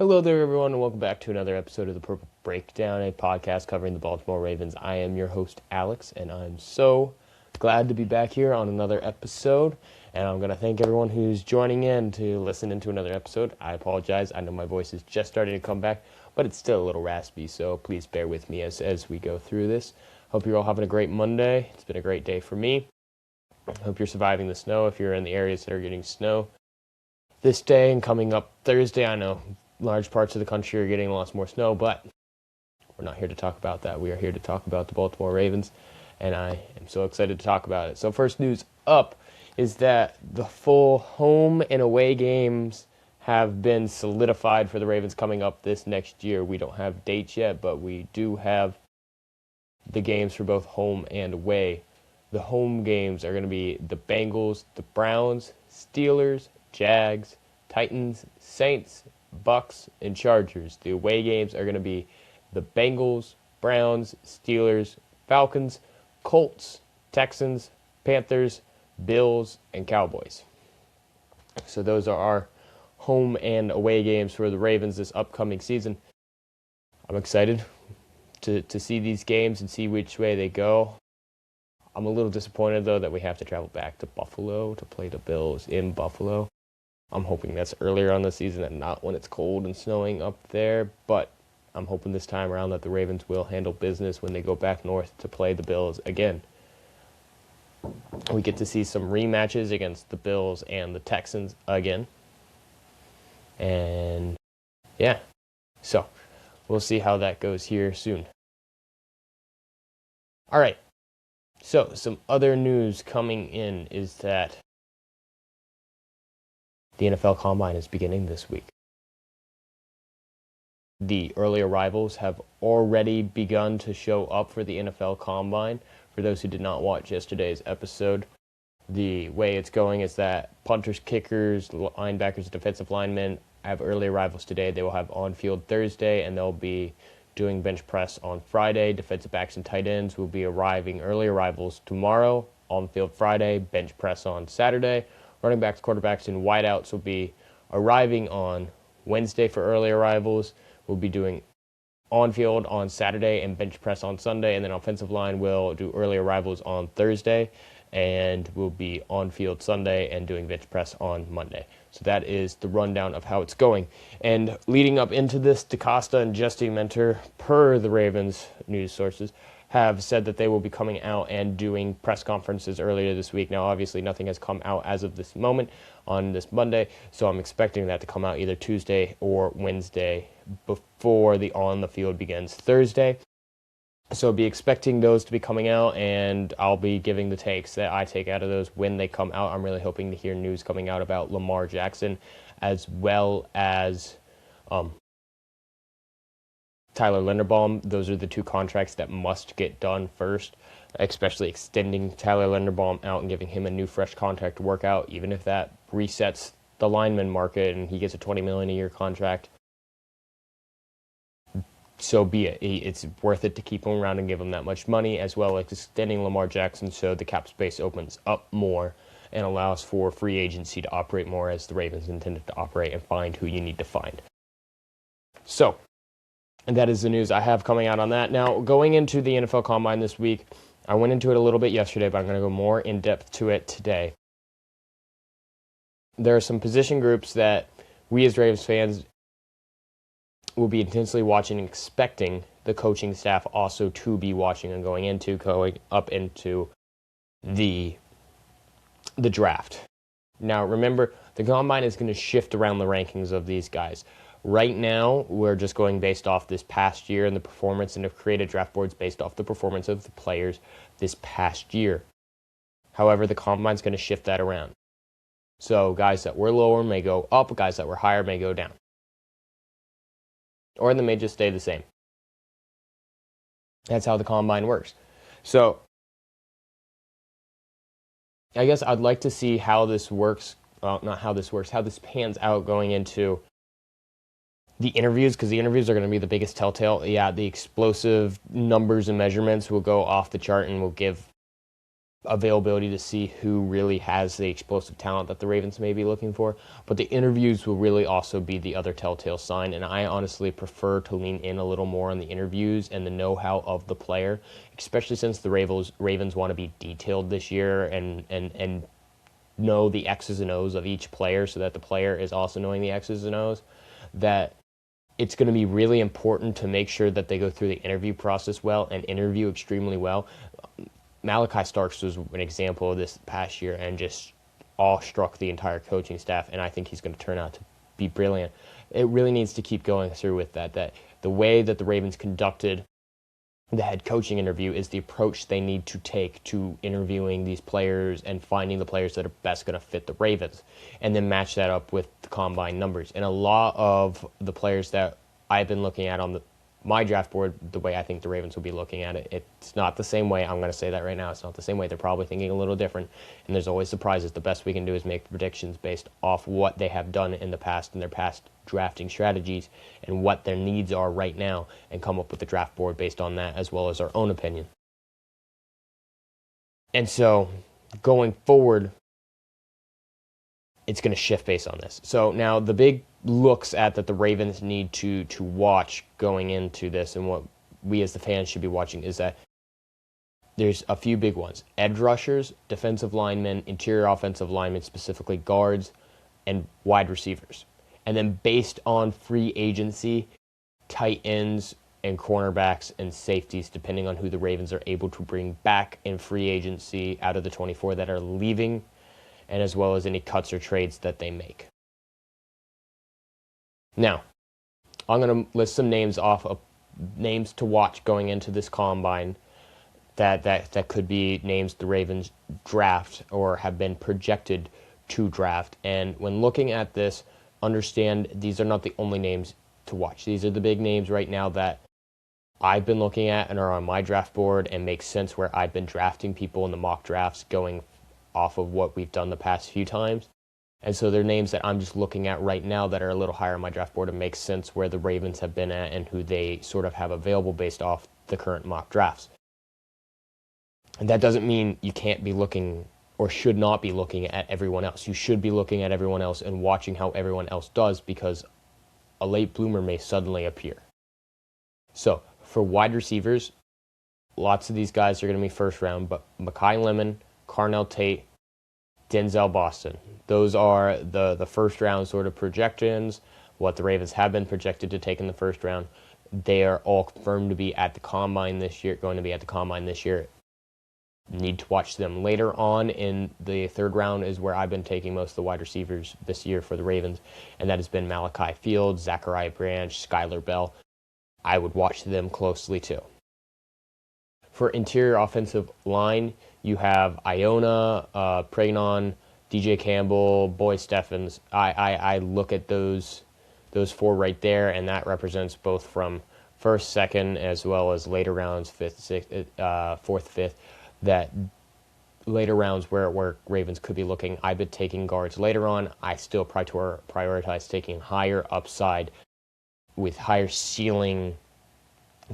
Hello there, everyone, and welcome back to another episode of the Purple Breakdown, a podcast covering the Baltimore Ravens. I am your host, Alex, and I'm so glad to be back here on another episode. And I'm going to thank everyone who's joining in to listen into another episode. I apologize. I know my voice is just starting to come back, but it's still a little raspy, so please bear with me as we go through this. Hope you're all having a great Monday. It's been a great day for me. Hope you're surviving the snow if you're in the areas that are getting snow this day and coming up Thursday. I know large parts of the country are getting lots more snow, but we're not here to talk about that. We are here to talk about the Baltimore Ravens, and I am so excited to talk about it. So first news up is that the full home and away games have been solidified for the Ravens coming up this next year. We don't have dates yet, but we do have the games for both home and away. The home games are going to be the Bengals, the Browns, Steelers, Jags, Titans, Saints, Bucks, and Chargers. The away games are going to be the Bengals, Browns, Steelers, Falcons, Colts, Texans, Panthers, Bills, and Cowboys. So those are our home and away games for the Ravens this upcoming season. I'm excited to see these games and see which way they go. I'm a little disappointed, though, that we have to travel back to Buffalo to play the Bills in Buffalo. I'm hoping that's earlier on the season and not when it's cold and snowing up there, but I'm hoping this time around that the Ravens will handle business when they go back north to play the Bills again. We get to see some rematches against the Bills and the Texans again. And yeah, so we'll see how that goes here soon. All right, so some other news coming in is that the NFL Combine is beginning this week. The early arrivals have already begun to show up for the NFL Combine. For those who did not watch yesterday's episode, the way it's going is that punters, kickers, linebackers, defensive linemen have early arrivals today. They will have on-field Thursday, and they'll be doing bench press on Friday. Defensive backs and tight ends will be arriving early arrivals tomorrow, on-field Friday, bench press on Saturday. Running backs, quarterbacks, and wideouts will be arriving on Wednesday for early arrivals. We'll be doing on-field on Saturday and bench press on Sunday, and then offensive line will do early arrivals on Thursday, and we'll be on-field Sunday and doing bench press on Monday. So that is the rundown of how it's going. And leading up into this, DeCosta and Justin Mentor, per the Ravens news sources, have said that they will be coming out and doing press conferences earlier this week. Now, obviously, nothing has come out as of this moment on this Monday, so I'm expecting that to come out either Tuesday or Wednesday before the on-the-field begins Thursday. So be expecting those to be coming out, and I'll be giving the takes that I take out of those when they come out. I'm really hoping to hear news coming out about Lamar Jackson as well as Tyler Linderbaum. Those are the two contracts that must get done first, especially extending Tyler Linderbaum out and giving him a new fresh contract to work out, even if that resets the lineman market and he gets a $20 million a year contract. So be it. It's worth it to keep him around and give him that much money, as well as extending Lamar Jackson so the cap space opens up more and allows for free agency to operate more as the Ravens intended to operate and find who you need to find. So, and that is the news I have coming out on that. Now, going into the NFL Combine this week, I went into it a little bit yesterday, but I'm going to go more in depth to it today. There are some position groups that we as Ravens fans will be intensely watching and expecting the coaching staff also to be watching and going up into the draft. Now, remember, the Combine is going to shift around the rankings of these guys. Right now, we're just going based off this past year and the performance, and have created draft boards based off the performance of the players this past year. However, the Combine's going to shift that around. So guys that were lower may go up, guys that were higher may go down. Or they may just stay the same. That's how the Combine works. So I guess I'd like to see how this works. Well, not how this works, how this pans out going into the interviews, because the interviews are going to be the biggest telltale. Yeah, the explosive numbers and measurements will go off the chart and will give availability to see who really has the explosive talent that the Ravens may be looking for. But the interviews will really also be the other telltale sign, and I honestly prefer to lean in a little more on the interviews and the know-how of the player, especially since the Ravens want to be detailed this year and know the X's and O's of each player so that the player is also knowing the X's and O's, that it's going to be really important to make sure that they go through the interview process well and interview extremely well. Malachi Starks was an example of this past year and just awestruck the entire coaching staff, and I think he's going to turn out to be brilliant. It really needs to keep going through with that the way that the Ravens conducted the head coaching interview is the approach they need to take to interviewing these players and finding the players that are best going to fit the Ravens, and then match that up with the combine numbers. And a lot of the players that I've been looking at on my draft board, the way I think the Ravens will be looking at it, it's not the same way. I'm going to say that right now. It's not the same way. They're probably thinking a little different, and there's always surprises. The best we can do is make predictions based off what they have done in the past and their past drafting strategies and what their needs are right now, and come up with a draft board based on that as well as our own opinion. And so going forward, it's going to shift based on this. So now the big looks at that the Ravens need to watch going into this, and what we as the fans should be watching, is that there's a few big ones: edge rushers, defensive linemen, interior offensive linemen, specifically guards, and wide receivers. And then based on free agency, tight ends and cornerbacks and safeties, depending on who the Ravens are able to bring back in free agency out of the 24 that are leaving, and as well as any cuts or trades that they make. Now, I'm going to list some names off of names to watch going into this combine that could be names the Ravens draft or have been projected to draft. And when looking at this, understand these are not the only names to watch. These are the big names right now that I've been looking at and are on my draft board and make sense where I've been drafting people in the mock drafts going off of what we've done the past few times. And so they're names that I'm just looking at right now that are a little higher on my draft board and make sense where the Ravens have been at and who they sort of have available based off the current mock drafts. And that doesn't mean you can't be looking or should not be looking at everyone else. You should be looking at everyone else and watching how everyone else does, because a late bloomer may suddenly appear. So for wide receivers, lots of these guys are going to be first round, but Mekhi Lemon, Carnell Tate, Denzel Boston. Those are the first round sort of projections, what the Ravens have been projected to take in the first round. They are all confirmed to be at the combine this year, going to be at the combine this year. Need to watch them. Later on in the third round is where I've been taking most of the wide receivers this year for the Ravens, and that has been Malachi Fields, Zachariah Branch, Skylar Bell. I would watch them closely too. For interior offensive line, you have Iona, Pregnon, DJ Campbell, Boy Steffens. I look at those four right there, and that represents both from first, second, as well as later rounds, fifth, sixth, fourth, fifth. That later rounds where Ravens could be looking. I've been taking guards later on. I still prioritize taking higher upside with higher ceiling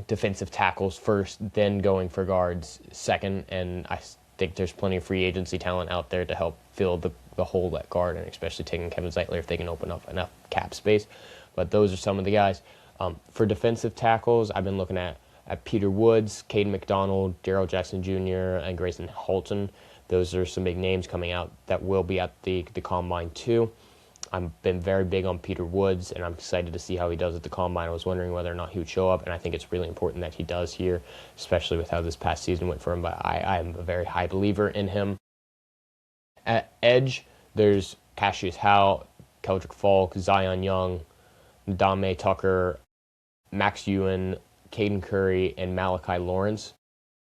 defensive tackles first, then going for guards second, and I think there's plenty of free agency talent out there to help fill the hole at guard, and especially taking Kevin Zeitler if they can open up enough cap space. But those are some of the guys. For defensive tackles, I've been looking at Peter Woods, Caden McDonald, Darrell Jackson Jr., and Grayson Halton. Those are some big names coming out that will be at the combine too. I've been very big on Peter Woods, and I'm excited to see how he does at the combine. I was wondering whether or not he would show up, and I think it's really important that he does here, especially with how this past season went for him. But I am a very high believer in him. At edge, there's Cassius Howe, Keldrick Falk, Zion Young, Dame Tucker, Max Ewan, Caden Curry, and Malachi Lawrence.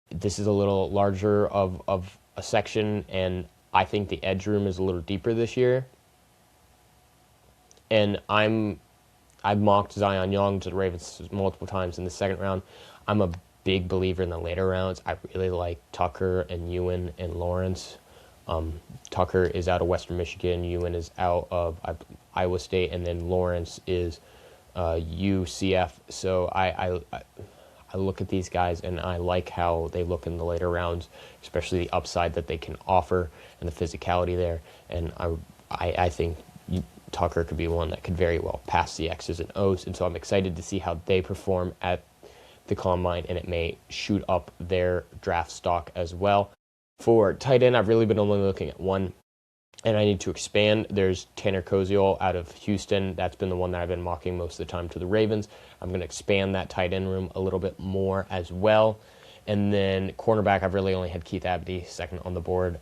This is a little larger of a section, and I think the edge room is a little deeper this year. And I've mocked Zion Young to the Ravens multiple times in the second round. I'm a big believer in the later rounds. I really like Tucker and Ewan and Lawrence. Tucker is out of Western Michigan. Ewan is out of Iowa State, and then Lawrence is UCF. So I I look at these guys and I like how they look in the later rounds, especially the upside that they can offer and the physicality there. And I think Tucker could be one that could very well pass the X's and O's. And so I'm excited to see how they perform at the combine, and it may shoot up their draft stock as well. For tight end, I've really been only looking at one, and I need to expand. There's Tanner Koziol out of Houston. That's been the one that I've been mocking most of the time to the Ravens. I'm going to expand that tight end room a little bit more as well. And then cornerback, I've really only had Keith Abdi second on the board.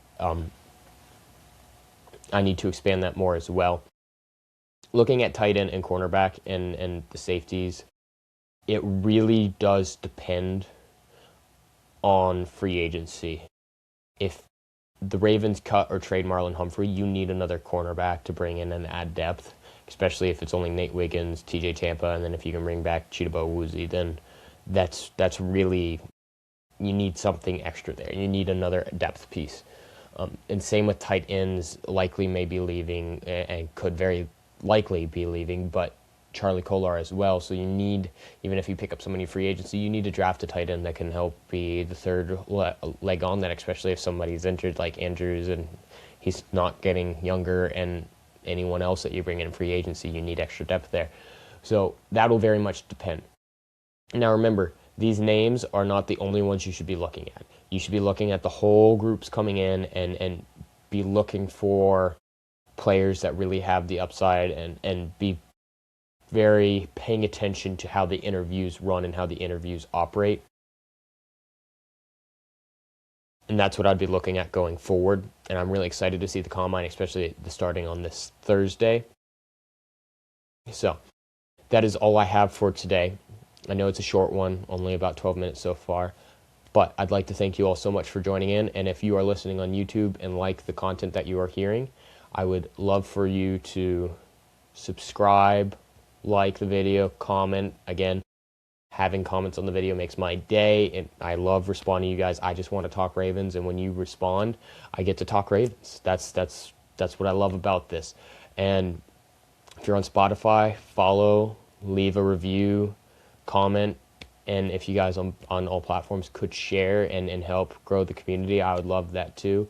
I need to expand that more as well. Looking at tight end and cornerback and the safeties, it really does depend on free agency. If the Ravens cut or trade Marlon Humphrey, you need another cornerback to bring in and add depth, especially if it's only Nate Wiggins, TJ Tampa, and then if you can bring back Chidobe Awuzie, then that's really, you need something extra there. You need another depth piece. And same with tight ends, likely may be leaving and could very likely be leaving, but Charlie Kolar as well. So you need, even if you pick up somebody free agency, you need to draft a tight end that can help be the third leg on that, especially if somebody's injured like Andrews and he's not getting younger, and anyone else that you bring in free agency, you need extra depth there. So that will very much depend. Now remember, these names are not the only ones you should be looking at. You should be looking at the whole groups coming in and be looking for players that really have the upside, and be very paying attention to how the interviews run and how the interviews operate. And that's what I'd be looking at going forward. And I'm really excited to see the combine, especially the starting on this Thursday. So that is all I have for today. I know it's a short one, only about 12 minutes so far. But I'd like to thank you all so much for joining in. And if you are listening on YouTube and like the content that you are hearing, I would love for you to subscribe, like the video, comment. Again, having comments on the video makes my day, and I love responding to you guys. I just want to talk Ravens, and when you respond, I get to talk Ravens. That's what I love about this. And if you're on Spotify, follow, leave a review, comment, and if you guys on all platforms could share and help grow the community, I would love that too.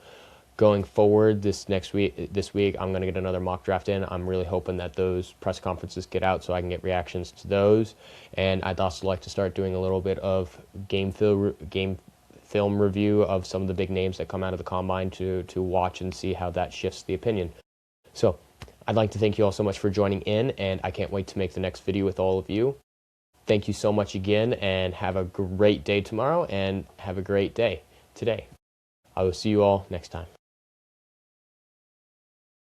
Going forward this week, I'm going to get another mock draft in. I'm really hoping that those press conferences get out so I can get reactions to those. And I'd also like to start doing a little bit of game film review of some of the big names that come out of the combine to watch and see how that shifts the opinion. So I'd like to thank you all so much for joining in, and I can't wait to make the next video with all of you. Thank you so much again, and have a great day tomorrow, and have a great day today. I will see you all next time.